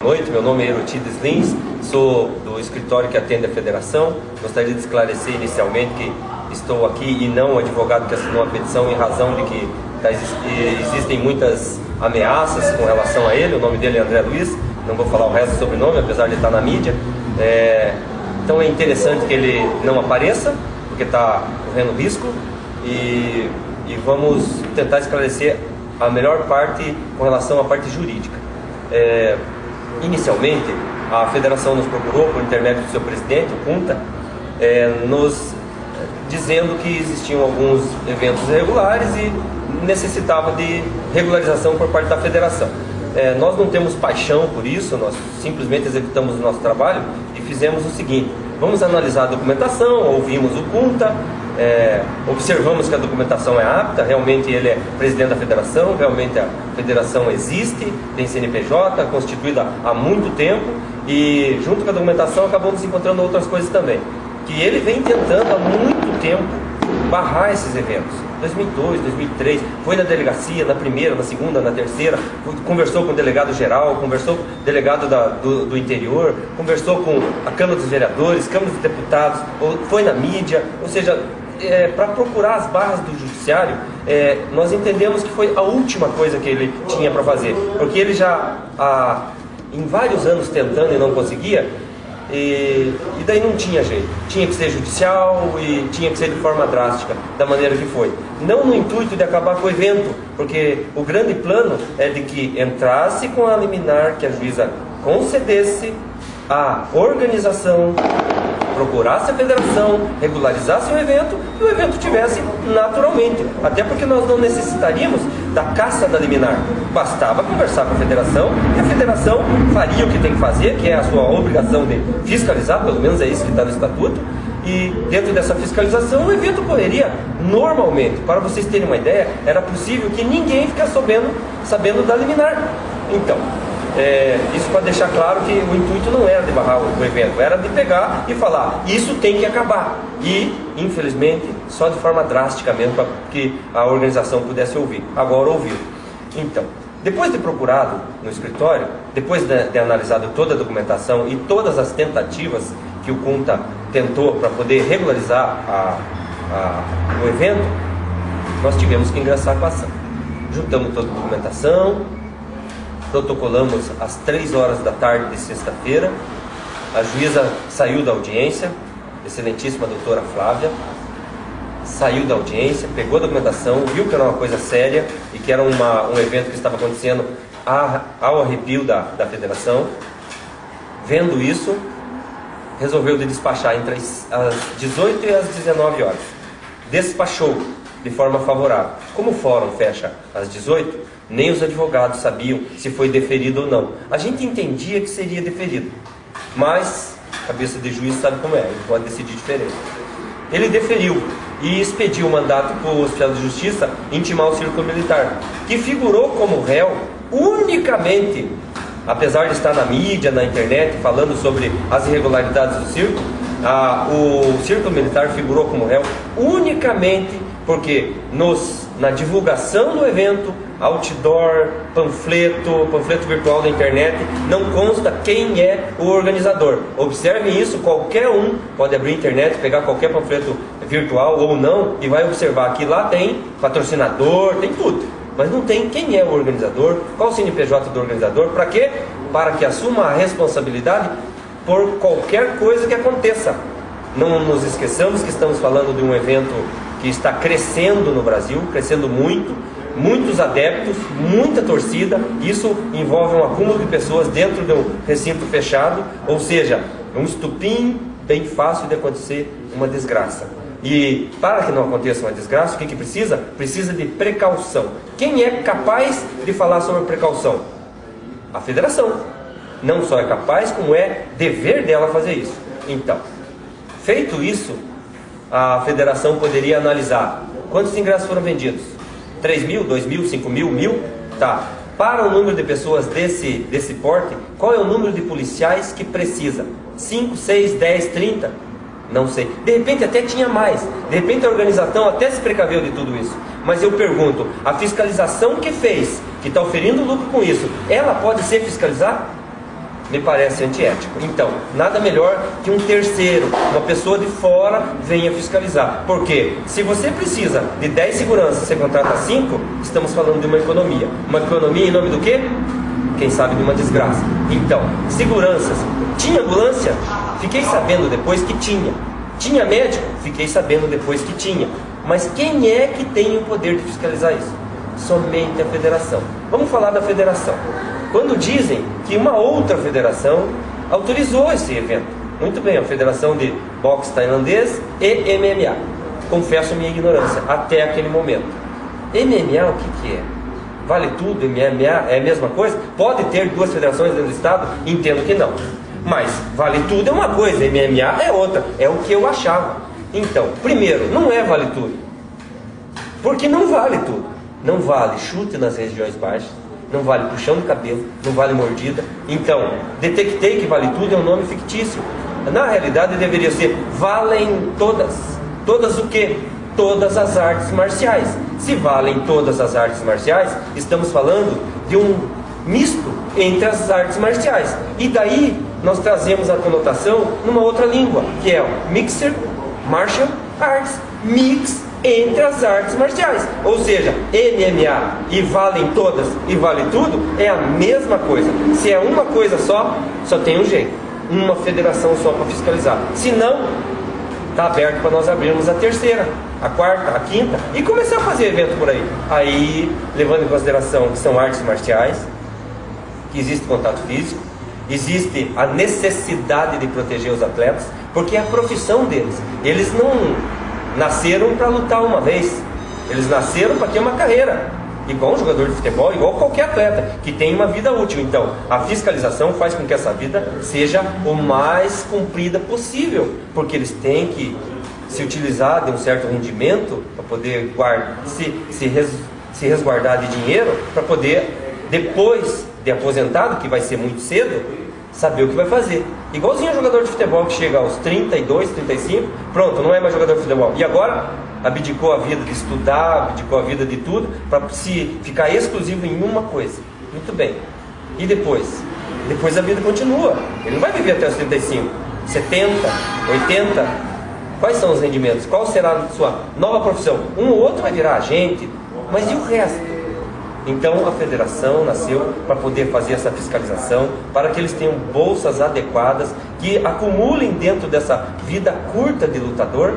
Boa noite, meu nome é Erotides Lins, sou do escritório que atende a federação. Gostaria de esclarecer inicialmente que estou aqui e não o advogado que assinou a petição em razão de que existem muitas ameaças com relação a ele. O nome dele é André Luiz, não vou falar o resto do sobrenome, apesar de estar na mídia. Então é interessante que ele não apareça, porque está correndo risco, e vamos tentar esclarecer a melhor parte com relação à parte jurídica. Inicialmente, a federação nos procurou por intermédio do seu presidente, o Cunta, nos dizendo que existiam alguns eventos irregulares e necessitava de regularização por parte da federação. Nós não temos paixão por isso, nós simplesmente executamos o nosso trabalho e fizemos o seguinte: vamos analisar a documentação, ouvimos o Cunta, observamos que a documentação é apta, realmente ele é presidente da federação, realmente a federação existe, tem CNPJ, constituída há muito tempo, e junto com a documentação acabamos encontrando outras coisas também, que ele vem tentando há muito tempo barrar esses eventos. 2002, 2003, foi na delegacia, na primeira, na segunda, na terceira, conversou com o delegado geral, conversou com o delegado do interior, conversou com a Câmara dos Vereadores, Câmara dos Deputados, foi na mídia, ou seja, para procurar as barras do judiciário. Nós entendemos que foi a última coisa que ele tinha para fazer, porque ele já há em vários anos tentando e não conseguia. E daí não tinha jeito, tinha que ser judicial e tinha que ser de forma drástica, da maneira que foi. Não no intuito de acabar com o evento, porque o grande plano é de que entrasse com a liminar, que a juíza concedesse a organização, procurasse a federação, regularizasse o evento e o evento tivesse naturalmente. Até porque nós não necessitaríamos da caça da liminar. Bastava conversar com a federação e a federação faria o que tem que fazer, que é a sua obrigação de fiscalizar, pelo menos é isso que está no estatuto, e dentro dessa fiscalização o evento correria normalmente. Para vocês terem uma ideia, era possível que ninguém ficasse sabendo da liminar. Então, isso para deixar claro que o intuito não era de barrar o evento, era de pegar e falar: isso tem que acabar. E, infelizmente, só de forma drástica mesmo, para que a organização pudesse ouvir. Agora ouviu. Então, depois de procurado no escritório, depois de analisado toda a documentação e todas as tentativas que o Cunta tentou para poder regularizar o evento, nós tivemos que ingressar com a ação. Juntamos toda a documentação, protocolamos às 3 horas da tarde de sexta-feira. A juíza saiu da audiência, excelentíssima doutora Flávia, saiu da audiência, pegou a documentação, viu que era uma coisa séria e que era um evento que estava acontecendo ao arrepio da federação. Vendo isso, resolveu de despachar entre as 18 e as 19 horas. Despachou de forma favorável. Como o fórum fecha às 18, nem os advogados sabiam se foi deferido ou não. A gente entendia que seria deferido, mas a cabeça de juiz sabe como é, ele pode decidir diferente. Ele deferiu e expediu o mandato para o oficial de justiça intimar o Círculo Militar, que figurou como réu unicamente, apesar de estar na mídia, na internet, falando sobre as irregularidades do Círculo. O Círculo Militar figurou como réu unicamente porque na divulgação do evento, outdoor, panfleto virtual da internet, não consta quem é o organizador. Observem isso, qualquer um pode abrir a internet, pegar qualquer panfleto virtual ou não, e vai observar que lá tem patrocinador, tem tudo, mas não tem quem é o organizador, qual o CNPJ do organizador. Para quê? Para que assuma a responsabilidade por qualquer coisa que aconteça. Não nos esqueçamos que estamos falando de um evento que está crescendo no Brasil, crescendo muito, muitos adeptos, muita torcida. Isso envolve um acúmulo de pessoas dentro de um recinto fechado, ou seja, um estupim bem fácil de acontecer uma desgraça. E para que não aconteça uma desgraça, o que precisa? Precisa de precaução. Quem é capaz de falar sobre precaução? A federação. Não só é capaz, como é dever dela fazer isso. Então, feito isso, a federação poderia analisar quantos ingressos foram vendidos. 3 mil, 2 mil, 5 mil, 1.000? Tá. Para o número de pessoas desse porte, qual é o número de policiais que precisa? 5, 6, 10, 30? Não sei. De repente até tinha mais. De repente a organização até se precaveu de tudo isso. Mas eu pergunto, a fiscalização que fez, que está oferindo lucro com isso, ela pode ser fiscalizada? me parece antiético. Então, nada melhor que um terceiro, uma pessoa de fora, venha fiscalizar. Porque se você precisa de 10 seguranças, você contrata 5, estamos falando de uma economia. Uma economia em nome do quê? Quem sabe de uma desgraça. Então, seguranças. Tinha ambulância? Fiquei sabendo depois que tinha. Tinha médico? Fiquei sabendo depois que tinha. Mas quem é que tem o poder de fiscalizar isso? Somente a federação. Vamos falar da federação. Quando dizem que uma outra federação autorizou esse evento. Muito bem, a Federação de Boxe Tailandês e MMA. Confesso minha ignorância até aquele momento. MMA o que é? Vale tudo? MMA é a mesma coisa? Pode ter duas federações dentro do estado? Entendo que não. Mas vale tudo é uma coisa, MMA é outra. É o que eu achava. Então, primeiro, não é vale tudo. Porque não vale tudo. Não vale chute nas regiões baixas, não vale puxão de cabelo, não vale mordida. Então, detectei que vale tudo é um nome fictício. Na realidade deveria ser valem todas. Todas o quê? Todas as artes marciais. Se valem todas as artes marciais, estamos falando de um misto entre as artes marciais. E daí nós trazemos a conotação numa outra língua, que é o Mixed Martial Arts. Mix entre as artes marciais, ou seja, MMA e valem todas e vale tudo é a mesma coisa. Se é uma coisa só tem um jeito, uma federação só para fiscalizar. Se não, está aberto para nós abrirmos a terceira, a quarta, a quinta e começar a fazer evento por aí. Aí, levando em consideração que são artes marciais, que existe contato físico, existe a necessidade de proteger os atletas, porque é a profissão deles. Eles não nasceram para lutar uma vez, eles nasceram para ter uma carreira, igual um jogador de futebol, igual qualquer atleta que tem uma vida útil. Então a fiscalização faz com que essa vida seja o mais comprida possível, porque eles têm que se utilizar de um certo rendimento para poder se resguardar de dinheiro, para poder, depois de aposentado, que vai ser muito cedo, saber o que vai fazer. Igualzinho um jogador de futebol que chega aos 32, 35, pronto, não é mais jogador de futebol. E agora abdicou a vida de estudar, abdicou a vida de tudo, para se ficar exclusivo em uma coisa. Muito bem. E depois? Depois a vida continua. Ele não vai viver até os 35, 70, 80. Quais são os rendimentos? Qual será a sua nova profissão? Um ou outro vai virar agente, mas e o resto? Então a federação nasceu para poder fazer essa fiscalização, para que eles tenham bolsas adequadas, que acumulem dentro dessa vida curta de lutador,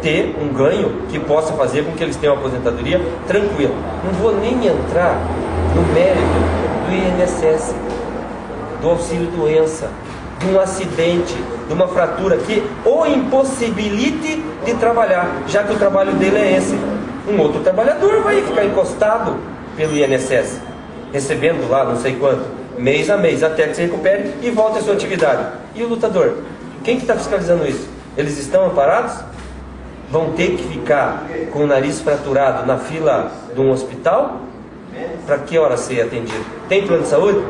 ter um ganho que possa fazer com que eles tenham uma aposentadoria tranquila. Não vou nem entrar no mérito do INSS, do auxílio doença, de um acidente, de uma fratura que o impossibilite de trabalhar, já que o trabalho dele é esse. Um outro trabalhador vai ficar encostado pelo INSS, recebendo lá não sei quanto, mês a mês, até que se recupere e volte à sua atividade. E o lutador? Quem que está fiscalizando isso? Eles estão amparados? Vão ter que ficar com o nariz fraturado na fila de um hospital? Para que hora ser atendido? Tem plano de saúde?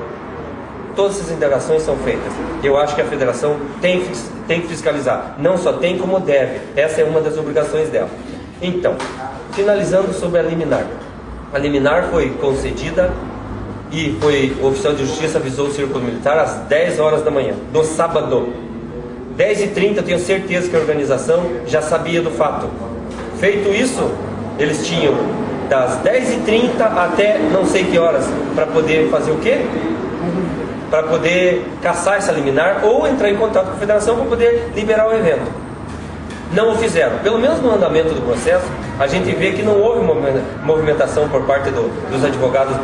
Todas essas indagações são feitas. Eu acho que a federação tem que fiscalizar. Não só tem, como deve. Essa é uma das obrigações dela. Então, finalizando sobre a liminar. A liminar foi concedida e o oficial de justiça avisou o Círculo Militar às 10 horas da manhã, do sábado. 10h30, eu tenho certeza que a organização já sabia do fato. Feito isso, eles tinham das 10h30 até não sei que horas para poder fazer o quê? Para poder caçar essa liminar ou entrar em contato com a federação para poder liberar o evento. Não o fizeram. Pelo menos no andamento do processo, a gente vê que não houve movimentação por parte dos advogados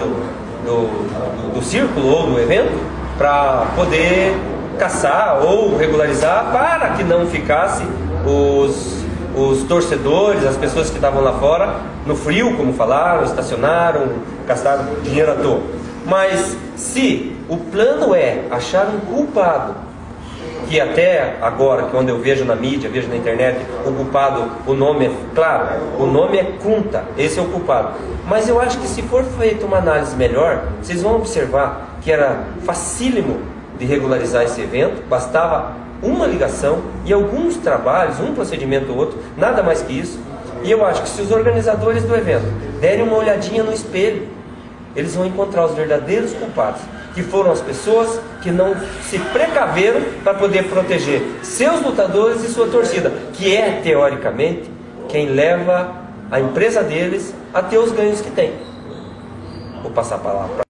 do círculo ou do evento para poder caçar ou regularizar, para que não ficasse os torcedores, as pessoas que estavam lá fora, no frio, como falaram, estacionaram, gastaram dinheiro à toa. Mas se o plano é achar um culpado, que até agora, quando eu vejo na mídia, vejo na internet, o culpado, o nome é claro, o nome é Kunta, esse é o culpado. Mas eu acho que se for feita uma análise melhor, vocês vão observar que era facílimo de regularizar esse evento, bastava uma ligação e alguns trabalhos, um procedimento ou outro, nada mais que isso. E eu acho que se os organizadores do evento derem uma olhadinha no espelho eles vão encontrar os verdadeiros culpados, que foram as pessoas que não se precaveram para poder proteger seus lutadores e sua torcida, que é, teoricamente, quem leva a empresa deles a ter os ganhos que tem. Vou passar a palavra.